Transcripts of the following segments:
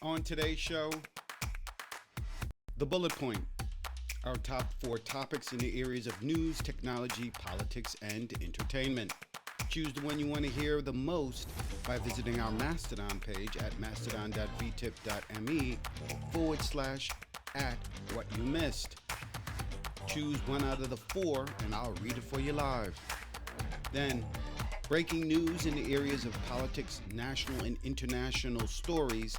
On today's show, the bullet point, our top four topics in the areas of news, technology, politics, and entertainment. Choose the one you want to hear the most by visiting our Mastodon page at mastodon.vtip.me/at what you missed. Choose one out of the four and I'll read it for you live. Then, breaking news in the areas of politics, national and international stories,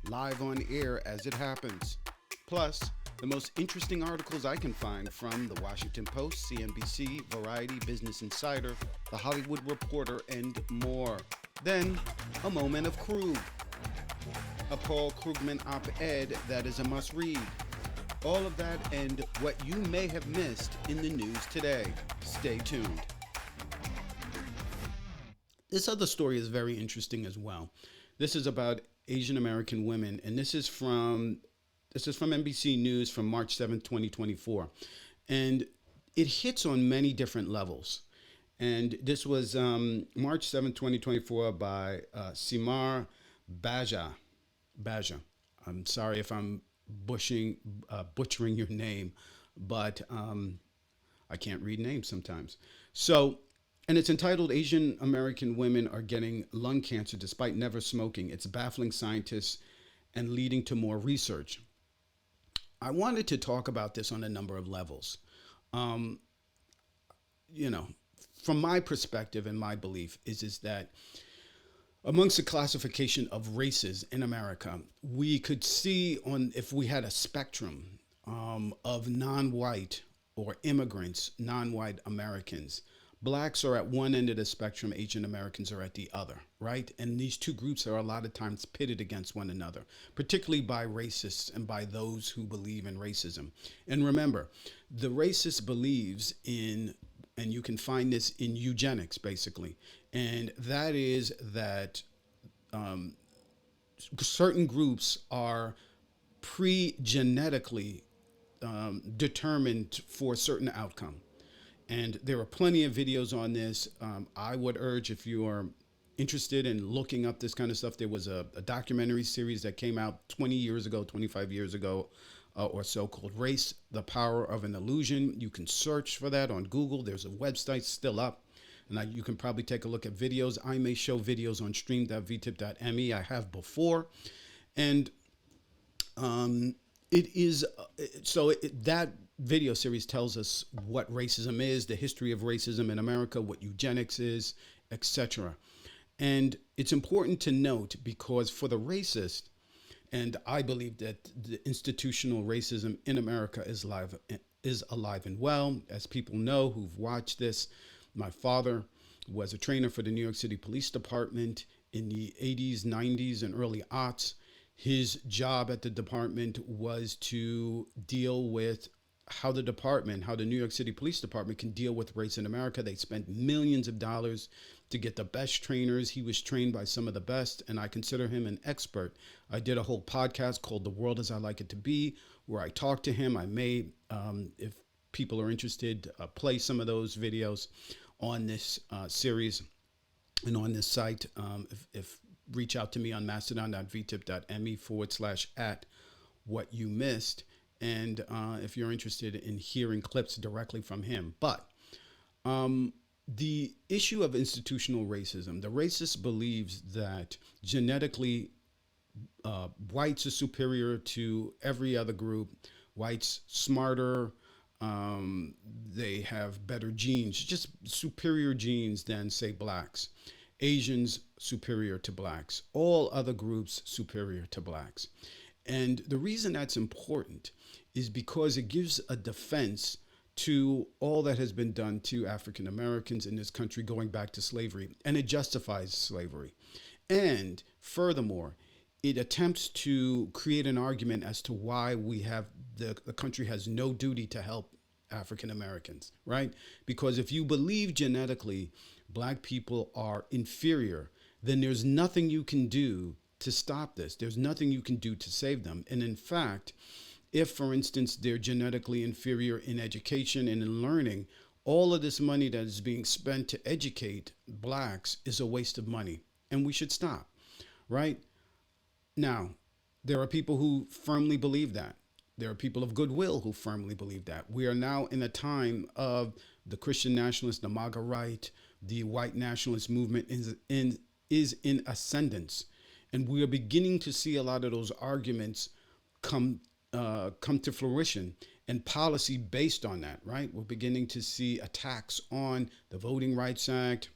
live on air as it happens. Plus, the most interesting articles I can find from the Washington Post, CNBC, Variety, Business Insider, The Hollywood Reporter, and more. Then, a moment of Krug, a Paul Krugman op-ed that is a must-read. All of that and what you may have missed in the news today. Stay tuned. This other story is very interesting as well. This is about Asian American women, and this is from NBC News from March 7th, 2024. And it hits on many different levels. And this was March 7th, 2024 by Simar Baja. I'm sorry if I'm butchering your name, but I can't read names sometimes. So, and it's entitled Asian American Women Are Getting Lung Cancer Despite Never Smoking. It's baffling scientists and leading to more research. I wanted to talk about this on a number of levels. From my perspective and my belief is that amongst the classification of races in America, we could see if we had a spectrum of non-white or immigrants, non-white Americans. Blacks are at one end of the spectrum, Asian Americans are at the other, right? And these two groups are a lot of times pitted against one another, particularly by racists and by those who believe in racism. And remember, the racist believes in, and you can find this in eugenics, basically, and that is that certain groups are pre-genetically determined for a certain outcome. And there are plenty of videos on this. I would urge, if you are interested in looking up this kind of stuff, there was a documentary series that came out 20 years ago, 25 years ago or so, called Race, the Power of an Illusion. You can search for that on Google. There's a website still up. And you can probably take a look at videos. I may show videos on stream.vtip.me. I have before. And that video series tells us what racism is, the history of racism in America, what eugenics is, etc. And it's important to note, because for the racist, and I believe that the institutional racism in America is alive and well. As people know who've watched this, my father was a trainer for the New York City Police Department in the 80s, 90s, and early aughts. His job at the department was to deal with how the New York City Police Department can deal with race in America. They spent millions of dollars to get the best trainers. He was trained by some of the best, and I consider him an expert. I did a whole podcast called The World as I Like It to Be, where I talked to him. I may, if people are interested, play some of those videos on this series and on this site. If reach out to me on mastodon.vtip.me/at what you missed. And if you're interested in hearing clips directly from him. But the issue of institutional racism, the racist believes that genetically whites are superior to every other group. Whites smarter, they have better genes, just superior genes than, say, blacks. Asians superior to blacks. All other groups superior to blacks. And the reason that's important is because it gives a defense to all that has been done to African Americans in this country going back to slavery, and it justifies slavery. And furthermore, it attempts to create an argument as to why the country has no duty to help African Americans, right? Because if you believe genetically black people are inferior, then there's nothing you can do to stop this. There's nothing you can do to save them. And in fact, if, for instance, they're genetically inferior in education and in learning, all of this money that is being spent to educate blacks is a waste of money, and we should stop, right? Now, There are people who firmly believe that. There are people of goodwill who firmly believe that. We are now in a time of the Christian nationalists, the MAGA right, the white nationalist movement is in ascendance, and we are beginning to see a lot of those arguments come come to fruition and policy based on that. Right, we're beginning to see attacks on the Voting Rights Act,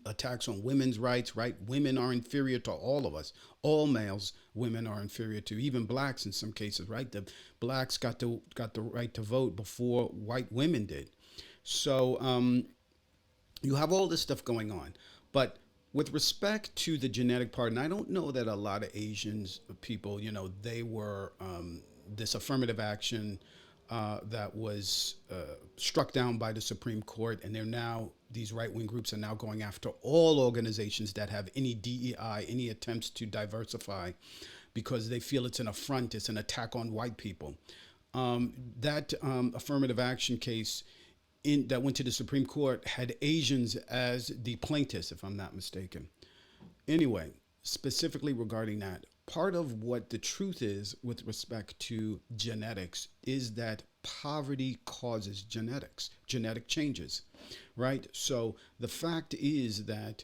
attacks on women's rights, right? Women are inferior to all of us. All males, women are inferior to, even blacks in some cases, right? The blacks got the right to vote before white women did. So you have all this stuff going on. But with respect to the genetic part, and I don't know that a lot of Asians people, they were this affirmative action that was struck down by the Supreme Court, and they're now, these right wing groups are now going after all organizations that have any DEI, any attempts to diversify, because they feel it's an affront, it's an attack on white people. That affirmative action case that went to the Supreme Court had Asians as the plaintiffs, if I'm not mistaken. Anyway, specifically regarding that, part of what the truth is with respect to genetics is that poverty causes genetic changes, right? So the fact is that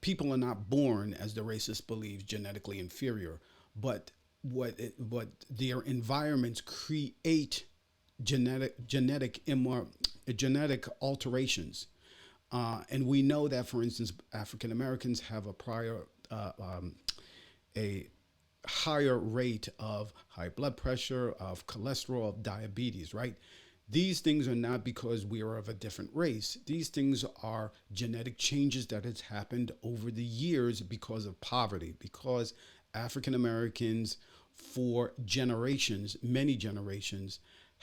people are not born, as the racists believe, genetically inferior, but what their environments create genetic alterations. And we know that, for instance, African Americans have a higher rate of high blood pressure, of cholesterol, of diabetes, right? These things are not because we are of a different race. These things are genetic changes that has happened over the years because of poverty, because African Americans for generations, many generations,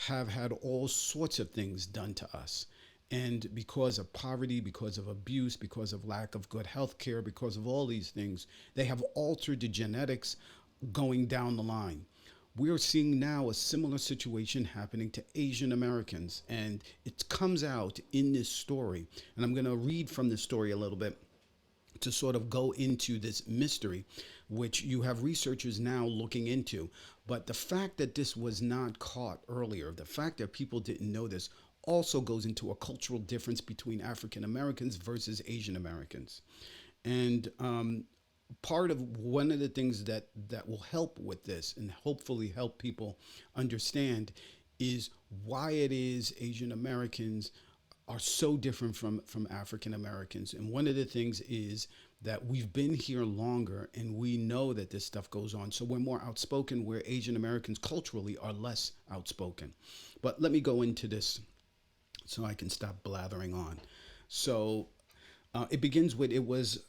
have had all sorts of things done to us. And because of poverty, because of abuse, because of lack of good health care, because of all these things, they have altered the genetics going down the line. We're seeing now a similar situation happening to Asian Americans, and it comes out in this story. And I'm going to read from this story a little bit to sort of go into this mystery, which you have researchers now looking into. But the fact that this was not caught earlier, the fact that people didn't know this, also goes into a cultural difference between African Americans versus Asian Americans. And part of one of the things that will help with this and hopefully help people understand is why it is Asian Americans are so different from African Americans. And one of the things is that we've been here longer and we know that this stuff goes on. So we're more outspoken, where Asian Americans culturally are less outspoken. But let me go into this so I can stop blathering on. So it begins with, it was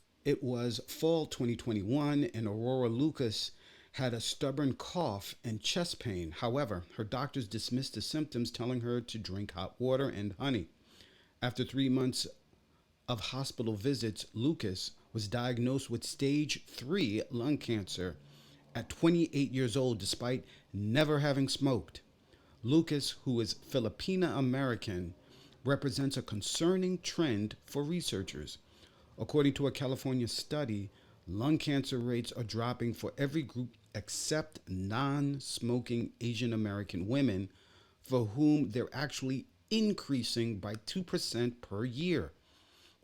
fall 2021, and Aurora Lucas had a stubborn cough and chest pain. However, her doctors dismissed the symptoms, telling her to drink hot water and honey. After 3 months of hospital visits, Lucas was diagnosed with stage 3 lung cancer at 28 years old, despite never having smoked. Lucas, who is Filipina American, represents a concerning trend for researchers. According to a California study, lung cancer rates are dropping for every group except non smoking Asian American women, for whom they're actually increasing by 2% per year.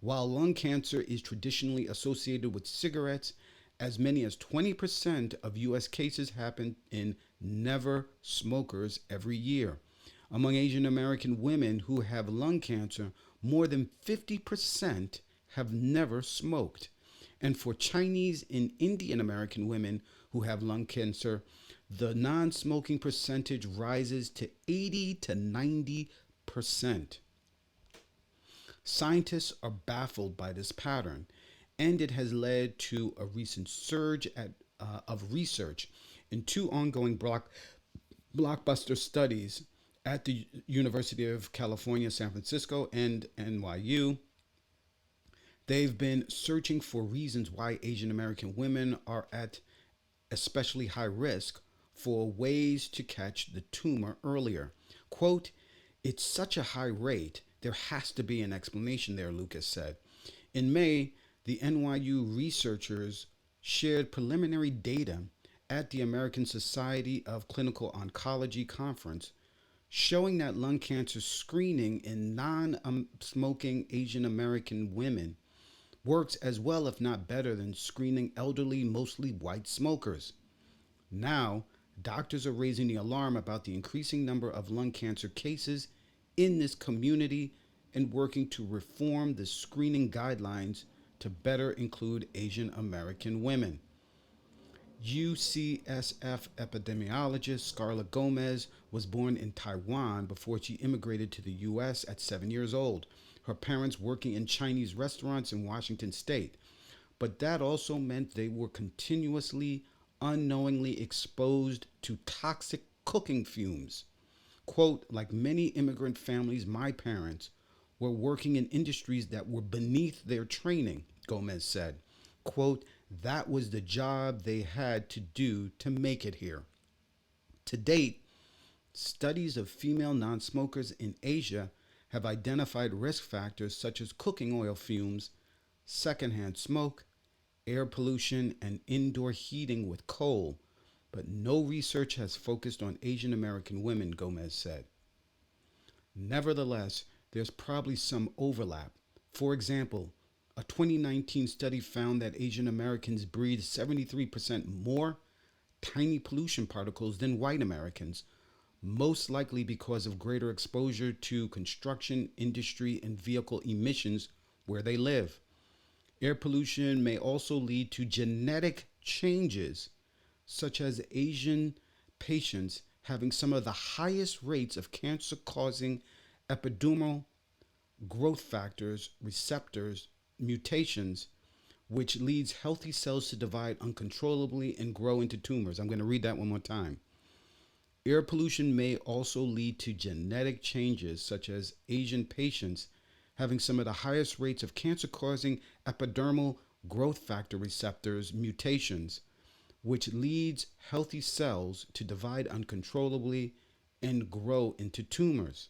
While lung cancer is traditionally associated with cigarettes, as many as 20% of U.S. cases happen in never smokers every year. Among Asian American women who have lung cancer, more than 50% have never smoked. And for Chinese and Indian American women who have lung cancer, the non smoking percentage rises to 80 to 90%. Scientists are baffled by this pattern, and it has led to a recent surge of research in two ongoing blockbuster studies at the University of California, San Francisco, and NYU. They've been searching for reasons why Asian American women are at especially high risk, for ways to catch the tumor earlier. Quote, "It's such a high rate, there has to be an explanation there," Lucas said. In May, the NYU researchers shared preliminary data at the American Society of Clinical Oncology conference, showing that lung cancer screening in non smoking Asian American women works as well, if not better, than screening elderly, mostly white smokers. Now, doctors are raising the alarm about the increasing number of lung cancer cases in this community and working to reform the screening guidelines to better include Asian American women. UCSF epidemiologist Scarlett Gomez was born in Taiwan before she immigrated to the U.S. at 7 years old, her parents working in Chinese restaurants in Washington state. But that also meant they were continuously, unknowingly exposed to toxic cooking fumes. Quote, like many immigrant families, my parents were working in industries that were beneath their training, Gomez said. Quote, that was the job they had to do to make it here. To date, studies of female non smokers in Asia have identified risk factors such as cooking oil fumes, secondhand smoke, air pollution, and indoor heating with coal, but no research has focused on Asian American women, Gomez said. Nevertheless, there's probably some overlap. For example, a 2019 study found that Asian Americans breathe 73% more tiny pollution particles than white Americans, most likely because of greater exposure to construction, industry, and vehicle emissions where they live. Air pollution may also lead to genetic changes, such as Asian patients having some of the highest rates of cancer causing epidermal growth factors, receptors, mutations, which leads healthy cells to divide uncontrollably and grow into tumors. I'm going to read that one more time. Air pollution may also lead to genetic changes, such as Asian patients having some of the highest rates of cancer causing epidermal growth factor receptors mutations, which leads healthy cells to divide uncontrollably and grow into tumors.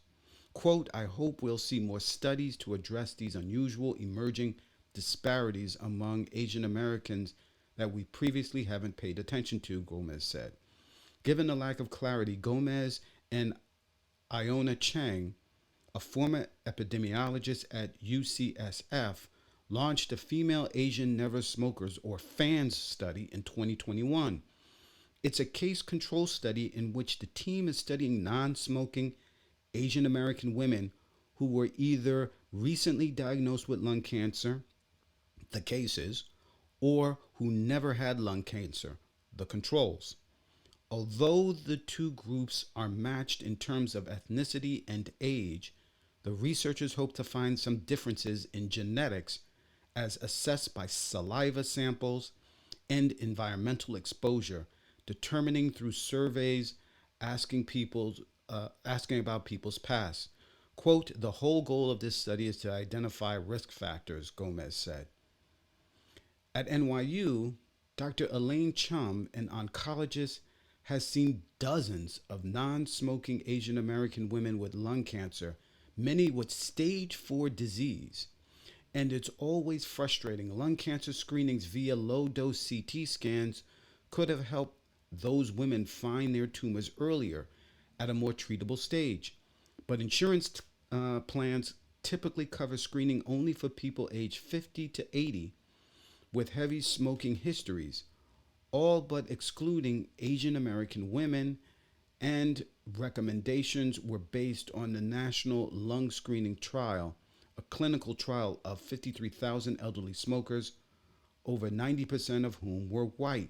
Quote, I hope we'll see more studies to address these unusual emerging disparities among Asian Americans that we previously haven't paid attention to, Gomez said. Given the lack of clarity, Gomez and Iona Chang, a former epidemiologist at UCSF, launched a Female Asian Never Smokers or FANS study in 2021. It's a case control study in which the team is studying non-smoking Asian American women who were either recently diagnosed with lung cancer, the cases, or who never had lung cancer, the controls. Although the two groups are matched in terms of ethnicity and age, the researchers hope to find some differences in genetics as assessed by saliva samples and environmental exposure, determining through surveys asking about people's past. Quote, the whole goal of this study is to identify risk factors, Gomez said. At NYU, Dr. Elaine Chum, an oncologist, has seen dozens of non-smoking Asian American women with lung cancer, many with stage 4 disease. And it's always frustrating. Lung cancer screenings via low-dose CT scans could have helped those women find their tumors earlier at a more treatable stage. But insurance plans typically cover screening only for people aged 50 to 80 with heavy smoking histories, all but excluding Asian American women, and recommendations were based on the National Lung Screening Trial, a clinical trial of 53,000 elderly smokers, over 90% of whom were white.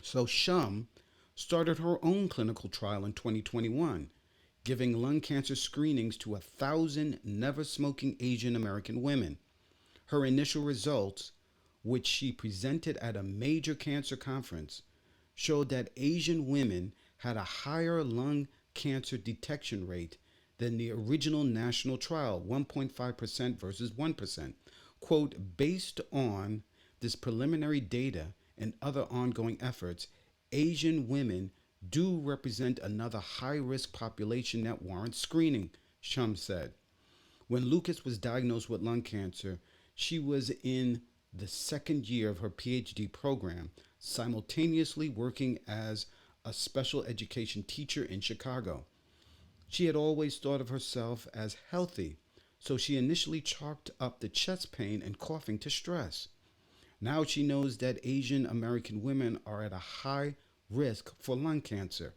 So Shum started her own clinical trial in 2021, giving lung cancer screenings to 1,000 never smoking Asian American women. Her initial results, which she presented at a major cancer conference, showed that Asian women had a higher lung cancer detection rate than the original national trial, 1.5% versus 1%. Quote, based on this preliminary data and other ongoing efforts, Asian women do represent another high-risk population that warrants screening, Shum said. When Lucas was diagnosed with lung cancer, she was in the second year of her PhD program, simultaneously working as a special education teacher in Chicago. She had always thought of herself as healthy, so she initially chalked up the chest pain and coughing to stress. Now she knows that Asian American women are at a high risk for lung cancer,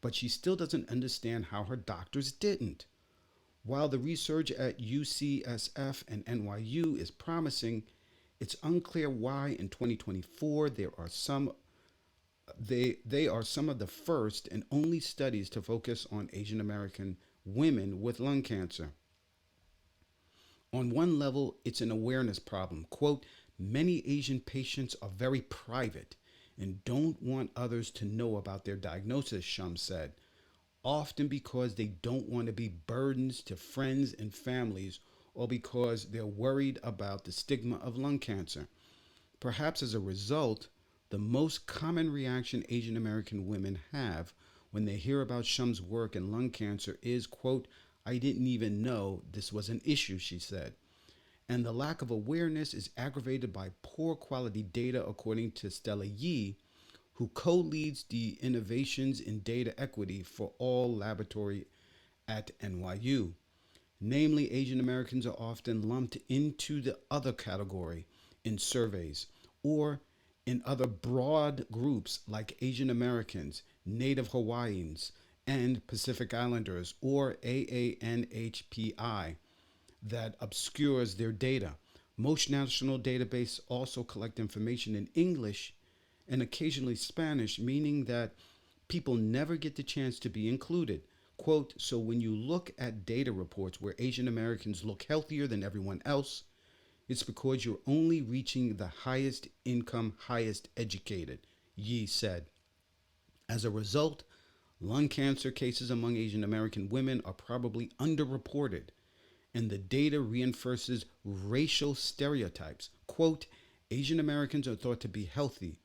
but she still doesn't understand how her doctors didn't. While the research at UCSF and NYU is promising, it's unclear why in 2024 they are some of the first and only studies to focus on Asian American women with lung cancer. On one level, it's an awareness problem. Quote, many Asian patients are very private and don't want others to know about their diagnosis, Shum said, often because they don't want to be burdens to friends and families or because they're worried about the stigma of lung cancer. Perhaps as a result, the most common reaction Asian American women have when they hear about Shum's work in lung cancer is, quote, I didn't even know this was an issue, she said. And the lack of awareness is aggravated by poor quality data, according to Stella Yee, who co leads the innovations in data equity for all laboratory at NYU. Namely, Asian Americans are often lumped into the other category in surveys or in other broad groups like Asian Americans, Native Hawaiians, and Pacific Islanders, or AANHPI, that obscures their data. Most national databases also collect information in English and occasionally Spanish, meaning that people never get the chance to be included. Quote, so when you look at data reports where Asian Americans look healthier than everyone else, it's because you're only reaching the highest income, highest educated, Yee said. As a result, lung cancer cases among Asian American women are probably underreported, and the data reinforces racial stereotypes. Quote, Asian Americans are thought to be healthy.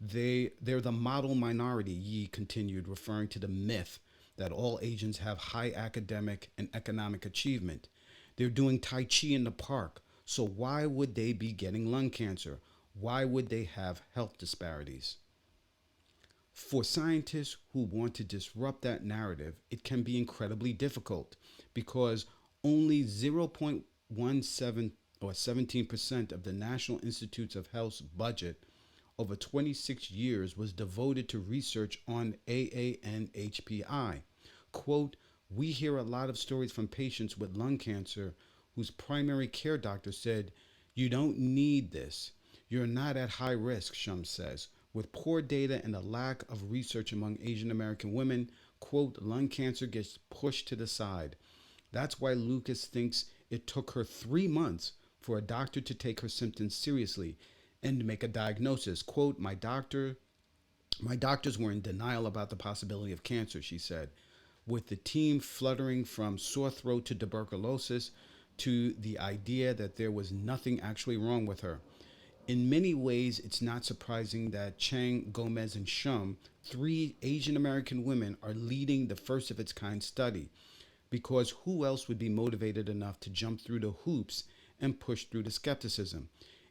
They're the model minority, Yee continued, referring to the myth that all Asians have high academic and economic achievement. They're doing Tai Chi in the park, so why would they be getting lung cancer? Why would they have health disparities? For scientists who want to disrupt that narrative, it can be incredibly difficult because only 0.17 or 17% of the National Institutes of Health's budget over 26 years was devoted to research on AANHPI. Quote, we hear a lot of stories from patients with lung cancer whose primary care doctor said, you don't need this. You're not at high risk, Shum says. With poor data and a lack of research among Asian American women, quote, lung cancer gets pushed to the side. That's why Lucas thinks it took her 3 months for a doctor to take her symptoms seriously and make a diagnosis. Quote, my doctors were in denial about the possibility of cancer, she said, with the team fluttering from sore throat to tuberculosis to the idea that there was nothing actually wrong with her. In many ways, it's not surprising that Chang, Gomez, and Shum, 3 Asian American women, are leading the first of its kind study, because who else would be motivated enough to jump through the hoops and push through the skepticism?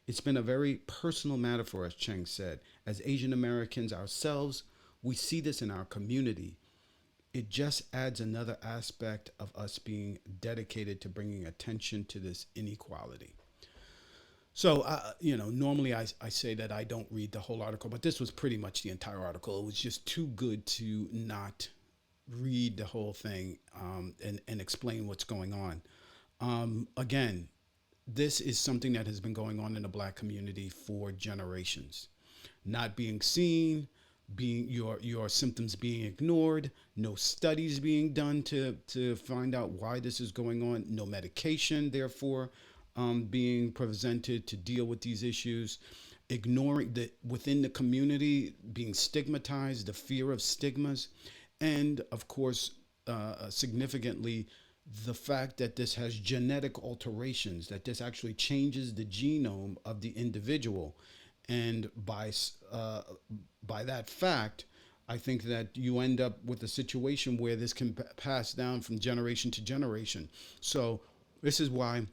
It's been a very personal matter for us, Chang said. As Asian Americans ourselves, we see this in our community. It just adds another aspect of us being dedicated to bringing attention to this inequality. So, normally I say that I don't read the whole article, but this was pretty much the entire article. It was just too good to not read the whole thing and explain what's going on. Again, this is something that has been going on in the black community for generations. Not being seen, being your symptoms being ignored, no studies being done to find out why this is going on, no medication, therefore, being presented to deal with these issues, ignoring that within the community, being stigmatized, the fear of stigmas, and of course, significantly, the fact that this has genetic alterations, that this actually changes the genome of the individual. And by that fact, I think that you end up with a situation where this can pass down from generation to generation. So this is why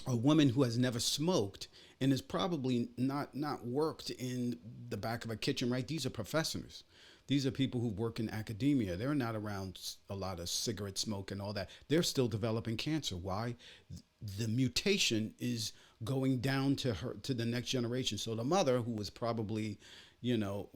a woman who has never smoked and is probably not worked in the back of a kitchen, right? These are professors. These are people who work in academia. They're not around a lot of cigarette smoke and all that. They're still developing cancer. Why? The mutation is going down to her, to the next generation. So the mother, who was probably, you know,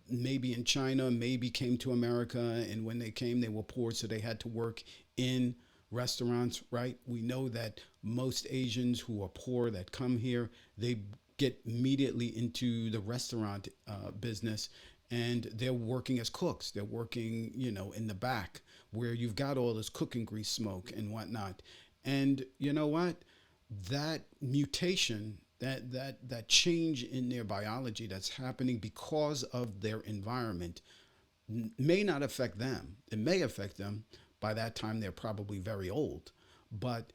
maybe in China, maybe came to America, and when they came, they were poor, so they had to work in restaurants, right? We know that most Asians who are poor that come here, they get immediately into the restaurant business, and they're working as cooks. They're working, you know, in the back where you've got all this cooking grease smoke and whatnot. And you know what? That mutation, that change in their biology that's happening because of their environment may not affect them. It may affect them. By that time, they're probably very old, but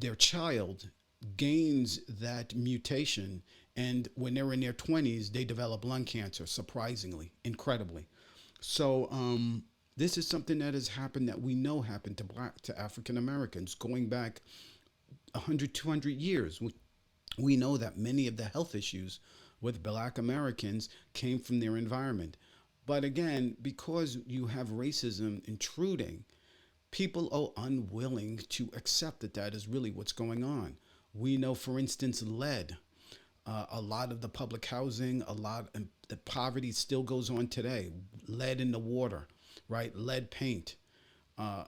their child gains that mutation, and when they're in their 20s, they develop lung cancer, surprisingly, incredibly. So this is something that has happened, that we know happened to black, to African Americans, going back 100, 200 years. We know that many of the health issues with black Americans came from their environment. But again, because you have racism intruding, people are unwilling to accept that that is really what's going on. We know, for instance, lead. A lot of the public housing, a lot of the poverty still goes on today. Lead in the water, right? Lead paint.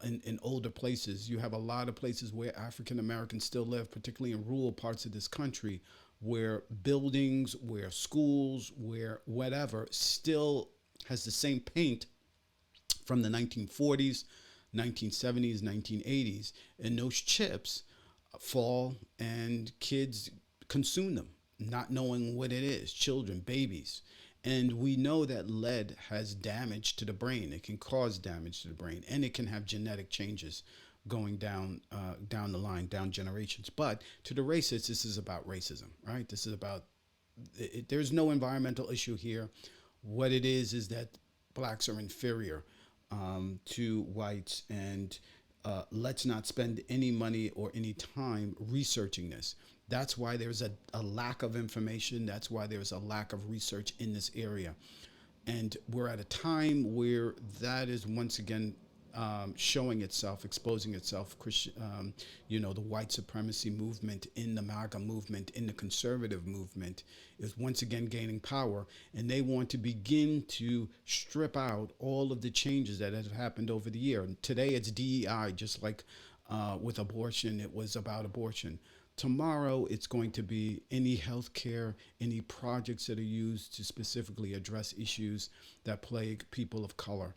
In older places, you have a lot of places where African Americans still live, particularly in rural parts of this country, where buildings, where schools, where whatever still has the same paint from the 1940s, 1970s, 1980s, and those chips fall and kids consume them, not knowing what it is, children, babies. And we know that lead has damage to the brain. It can cause damage to the brain, and it can have genetic changes going down the line, down generations. But to the racists, this is about racism, right? This is about there's no environmental issue here. What it is that blacks are inferior to whites, and let's not spend any money or any time researching this. That's why there's a lack of information. That's why there's a lack of research in this area. And we're at a time where that is once again showing itself, exposing itself. The white supremacy movement, in the MAGA movement, in the conservative movement, is once again gaining power, and they want to begin to strip out all of the changes that have happened over the year. And today it's DEI, just like with abortion, it was about abortion. Tomorrow, it's going to be any healthcare, any projects that are used to specifically address issues that plague people of color.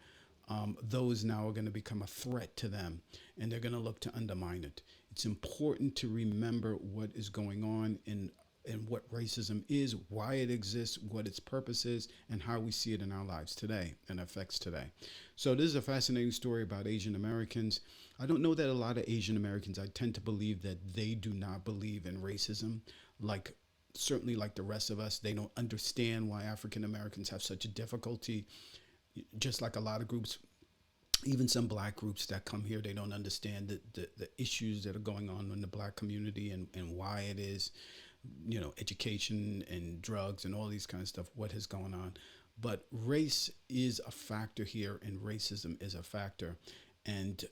Those now are going to become a threat to them, and they're going to look to undermine it. It's important to remember what is going on and what racism is, why it exists, what its purpose is, and how we see it in our lives today and affects today. So this is a fascinating story about Asian Americans. I don't know that a lot of Asian Americans, I tend to believe that they do not believe in racism, like certainly like the rest of us. They don't understand why African Americans have such a difficulty, just like a lot of groups, even some black groups that come here. They don't understand the issues that are going on in the black community, and why it is, education and drugs and all these kind of stuff, what is going on. But race is a factor here, and racism is a factor. And,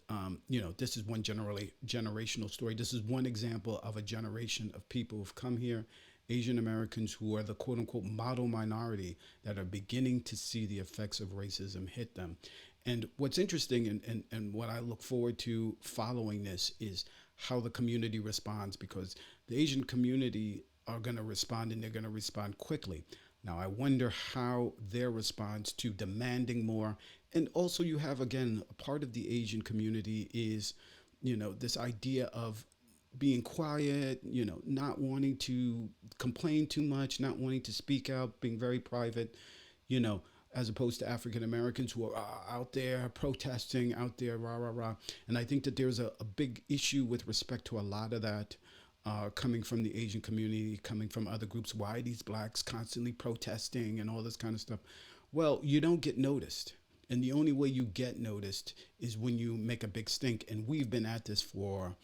this is one generational story. This is one example of a generation of people who've come here, Asian Americans, who are the quote unquote model minority, that are beginning to see the effects of racism hit them. And what's interesting, and what I look forward to following this, is how the community responds, because the Asian community are going to respond, and they're going to respond quickly. Now, I wonder how their response to demanding more. And also, you have, again, a part of the Asian community is, this idea of being quiet, not wanting to complain too much, not wanting to speak out, being very private, as opposed to African Americans who are out there protesting, out there, rah, rah, rah. And I think that there's a big issue with respect to a lot of that. Coming from the Asian community, coming from other groups. Why are these blacks constantly protesting and all this kind of stuff? Well, you don't get noticed. And the only way you get noticed is when you make a big stink. And we've been at this for,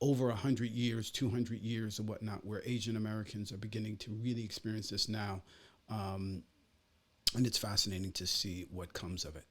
over 100 years, 200 years, or whatnot, where Asian Americans are beginning to really experience this now. And it's fascinating to see what comes of it.